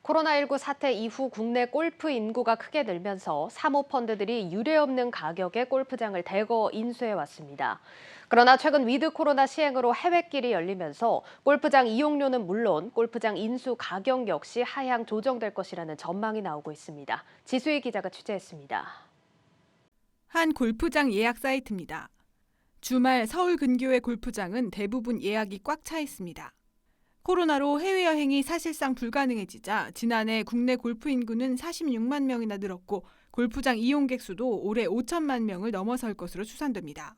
코로나19 사태 이후 국내 골프 인구가 크게 늘면서 사모펀드들이 유례없는 가격에 골프장을 대거 인수해왔습니다. 그러나 최근 위드 코로나 시행으로 해외길이 열리면서 골프장 이용료는 물론 골프장 인수 가격 역시 하향 조정될 것이라는 전망이 나오고 있습니다. 지수희 기자가 취재했습니다. 한 골프장 예약 사이트입니다. 주말 서울 근교의 골프장은 대부분 예약이 꽉 차 있습니다. 코로나로 해외여행이 사실상 불가능해지자 지난해 국내 골프 인구는 46만 명이나 늘었고 골프장 이용객 수도 올해 5천만 명을 넘어설 것으로 추산됩니다.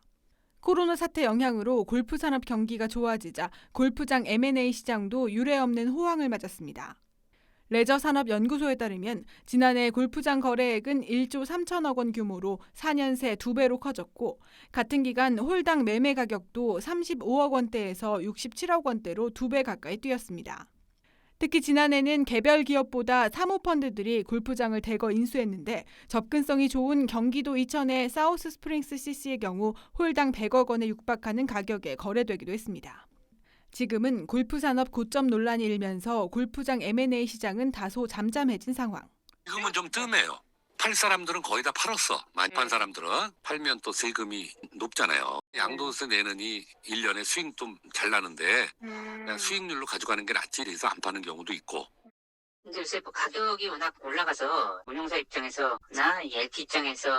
코로나 사태 영향으로 골프 산업 경기가 좋아지자 골프장 M&A 시장도 유례없는 호황을 맞았습니다. 레저산업연구소에 따르면 지난해 골프장 거래액은 1조 3천억 원 규모로 4년 새 2배로 커졌고 같은 기간 홀당 매매 가격도 35억 원대에서 67억 원대로 2배 가까이 뛰었습니다. 특히 지난해는 개별 기업보다 사모펀드들이 골프장을 대거 인수했는데 접근성이 좋은 경기도 이천의 사우스 스프링스 CC의 경우 홀당 100억 원에 육박하는 가격에 거래되기도 했습니다. 지금은 골프 산업 고점 논란이 일면서 골프장 M&A 시장은 다소 잠잠해진 상황. 지금은 좀 뜸해요. 팔 사람들은 거의 다 팔았어. 많이 판 사람들은 팔면 또 세금이 높잖아요. 양도세 내느니 1년에 수익 좀 잘 나는데 그냥 수익률로 가져가는 게 낫지 그래서 안 파는 경우도 있고. 근데 요새 뭐 가격이 워낙 올라가서 운용사 입장에서나 LP 입장에서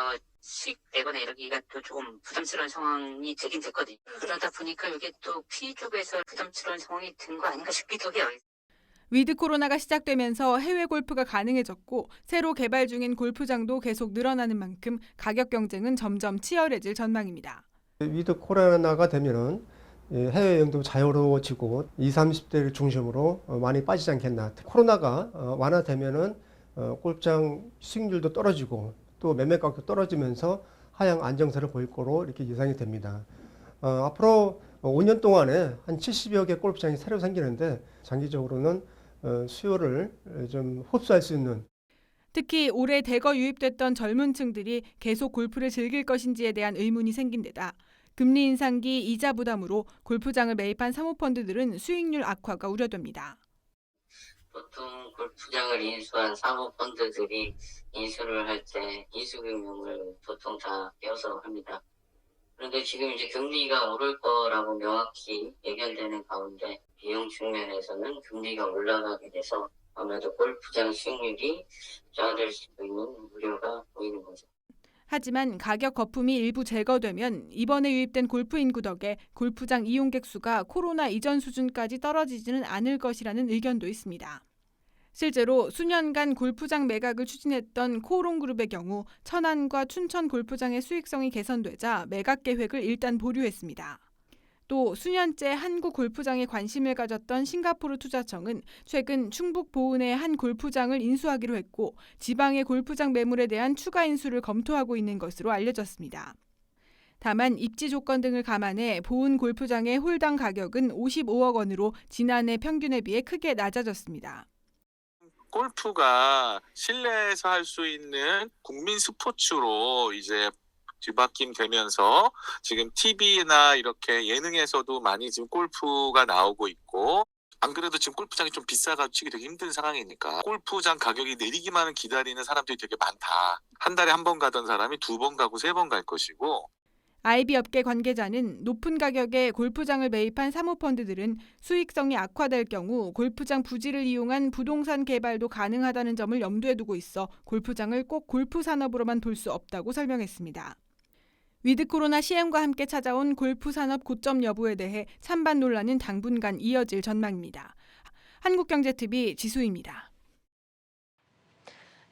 수익 내거나 이러기가 또 조금 부담스러운 상황이 되긴 됐거든요. 그러다 보니까 이게 또 PE 쪽에서 부담스러운 상황이 된 거 아닌가 싶기도 해요. 위드 코로나가 시작되면서 해외 골프가 가능해졌고 새로 개발 중인 골프장도 계속 늘어나는 만큼 가격 경쟁은 점점 치열해질 전망입니다. 위드 코로나가 되면은 해외여행도 자유로워지고 20, 30대를 중심으로 많이 빠지지 않겠나. 코로나가 완화되면은 골프장 수익률도 떨어지고 또 매매 가격도 떨어지면서 하향 안정세를 보일 거로 이렇게 예상이 됩니다. 앞으로 5년 동안에 한 70여 개 골프장이 새로 생기는데 장기적으로는 수요를 좀 흡수할 수 있는. 특히 올해 대거 유입됐던 젊은 층들이 계속 골프를 즐길 것인지에 대한 의문이 생긴 데다 금리 인상기 이자 부담으로 골프장을 매입한 사모펀드들은 수익률 악화가 우려됩니다. 보통 골프장을 인수한 사모펀드들이 인수를 할 때 인수금융을 보통 다 떼어서 합니다. 그런데 지금 이제 금리가 오를 거라고 명확히 예견되는 가운데 비용 측면에서는 금리가 올라가게 돼서 아무래도 골프장 수익률이 저하될 수도 있는 우려가 보이는 거죠. 하지만 가격 거품이 일부 제거되면 이번에 유입된 골프 인구 덕에 골프장 이용객 수가 코로나 이전 수준까지 떨어지지는 않을 것이라는 의견도 있습니다. 실제로 수년간 골프장 매각을 추진했던 코오롱그룹의 경우 천안과 춘천 골프장의 수익성이 개선되자 매각 계획을 일단 보류했습니다. 또 수년째 한국 골프장에 관심을 가졌던 싱가포르 투자청은 최근 충북 보은의 한 골프장을 인수하기로 했고 지방의 골프장 매물에 대한 추가 인수를 검토하고 있는 것으로 알려졌습니다. 다만 입지 조건 등을 감안해 보은 골프장의 홀당 가격은 55억 원으로 지난해 평균에 비해 크게 낮아졌습니다. 골프가 실내에서 할 수 있는 국민 스포츠로 이제 뒤바뀜 되면서 지금 TV나 이렇게 예능에서도 많이 지금 골프가 나오고 있고 안 그래도 지금 골프장이 좀 비싸가지고 치기 되게 힘든 상황이니까 골프장 가격이 내리기만을 기다리는 사람들이 되게 많다. 한 달에 한 번 가던 사람이 2번 가고 3번 갈 것이고 IB 업계 관계자는 높은 가격에 골프장을 매입한 사모펀드들은 수익성이 악화될 경우 골프장 부지를 이용한 부동산 개발도 가능하다는 점을 염두에 두고 있어 골프장을 꼭 골프 산업으로만 볼 수 없다고 설명했습니다. 위드 코로나 시행과 함께 찾아온 골프 산업 고점 여부에 대해 찬반 논란은 당분간 이어질 전망입니다. 한국경제TV 지수입니다.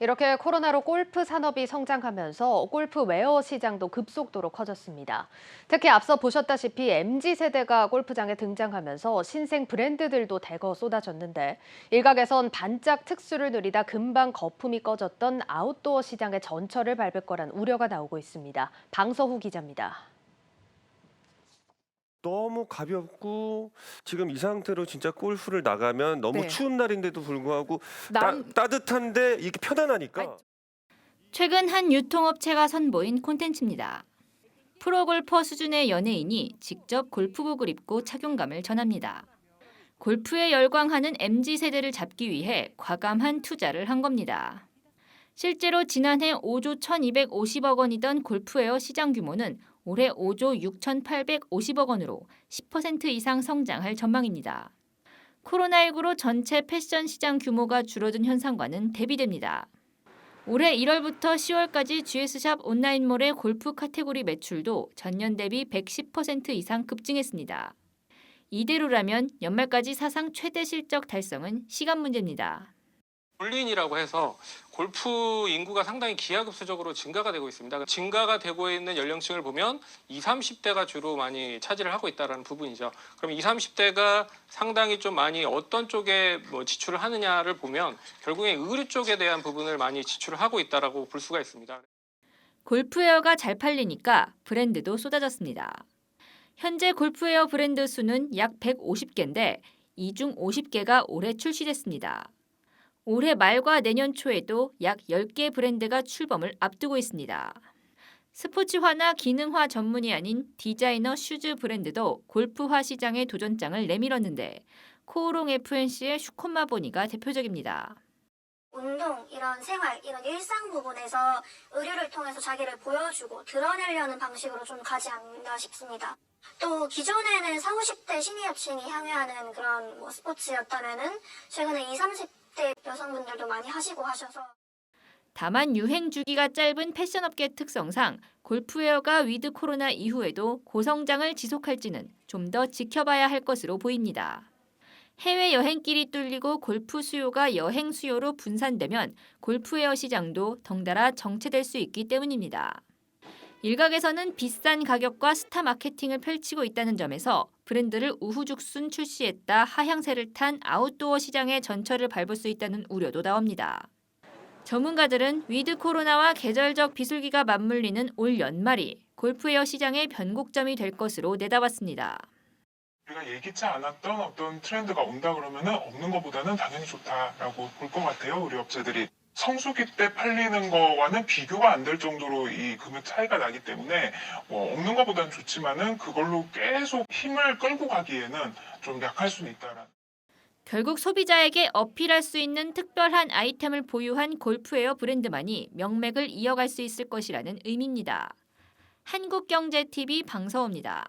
이렇게 코로나로 골프 산업이 성장하면서 골프웨어 시장도 급속도로 커졌습니다. 특히 앞서 보셨다시피 MZ세대가 골프장에 등장하면서 신생 브랜드들도 대거 쏟아졌는데 일각에선 반짝 특수를 누리다 금방 거품이 꺼졌던 아웃도어 시장의 전철을 밟을 거란 우려가 나오고 있습니다. 방서후 기자입니다. 너무 가볍고 지금 이 상태로 진짜 골프를 나가면 너무 추운 날인데도 불구하고 따뜻한데 이게 편안하니까. 최근 한 유통업체가 선보인 콘텐츠입니다. 프로골퍼 수준의 연예인이 직접 골프복을 입고 착용감을 전합니다. 골프에 열광하는 MZ세대를 잡기 위해 과감한 투자를 한 겁니다. 실제로 지난해 5조 1,250억 원이던 골프웨어 시장 규모는 올해 5조 6,850억 원으로 10% 이상 성장할 전망입니다. 코로나19로 전체 패션 시장 규모가 줄어든 현상과는 대비됩니다. 올해 1월부터 10월까지 GS샵 온라인몰의 골프 카테고리 매출도 전년 대비 110% 이상 급증했습니다. 이대로라면 연말까지 사상 최대 실적 달성은 시간 문제입니다. 올린이라고 해서 골프 인구가 상당히 기하급수적으로 증가가 되고 있습니다. 증가가 되고 있는 연령층을 보면 20, 30대가 주로 많이 차지를 하고 있다는 부분이죠. 그럼 20, 30대가 상당히 좀 많이 어떤 쪽에 지출을 하느냐를 보면 결국에 의류 쪽에 대한 부분을 많이 지출을 하고 있다라고 볼 수가 있습니다. 골프웨어가 잘 팔리니까 브랜드도 쏟아졌습니다. 현재 골프웨어 브랜드 수는 약 150개인데 이 중 50개가 올해 출시됐습니다. 올해 말과 내년 초에도 약 10개 브랜드가 출범을 앞두고 있습니다. 스포츠화나 기능화 전문이 아닌 디자이너 슈즈 브랜드도 골프화 시장에 도전장을 내밀었는데 코오롱 FNC의 슈콘마 보니가 대표적입니다. 운동, 이런 생활, 이런 일상 부분에서 의류를 통해서 자기를 보여주고 드러내려는 방식으로 좀 가지 않나 싶습니다. 또 기존에는 40, 50대 시니어층이 향유하는 그런 스포츠였다면은 최근에 20, 30대 여성분들도 많이 하시고 하셔서 다만 유행 주기가 짧은 패션업계 특성상 골프웨어가 위드 코로나 이후에도 고성장을 지속할지는 좀 더 지켜봐야 할 것으로 보입니다. 해외 여행길이 뚫리고 골프 수요가 여행 수요로 분산되면 골프웨어 시장도 덩달아 정체될 수 있기 때문입니다. 일각에서는 비싼 가격과 스타 마케팅을 펼치고 있다는 점에서 브랜드를 우후죽순 출시했다 하향세를 탄 아웃도어 시장의 전철을 밟을 수 있다는 우려도 나옵니다. 전문가들은 위드 코로나와 계절적 비수기가 맞물리는 올 연말이 골프웨어 시장의 변곡점이 될 것으로 내다봤습니다. 우리가 예기치 않았던 어떤 트렌드가 온다 그러면은 없는 것보다는 당연히 좋다라고 볼 것 같아요. 우리 업체들이. 성수기 때 팔리는 거와는 비교가 안 될 정도로 이 금액 차이가 나기 때문에 없는 것보다는 좋지만은 그걸로 계속 힘을 끌고 가기에는 좀 약할 수는 있다라는. 결국 소비자에게 어필할 수 있는 특별한 아이템을 보유한 골프웨어 브랜드만이 명맥을 이어갈 수 있을 것이라는 의미입니다. 한국경제TV 방서호입니다.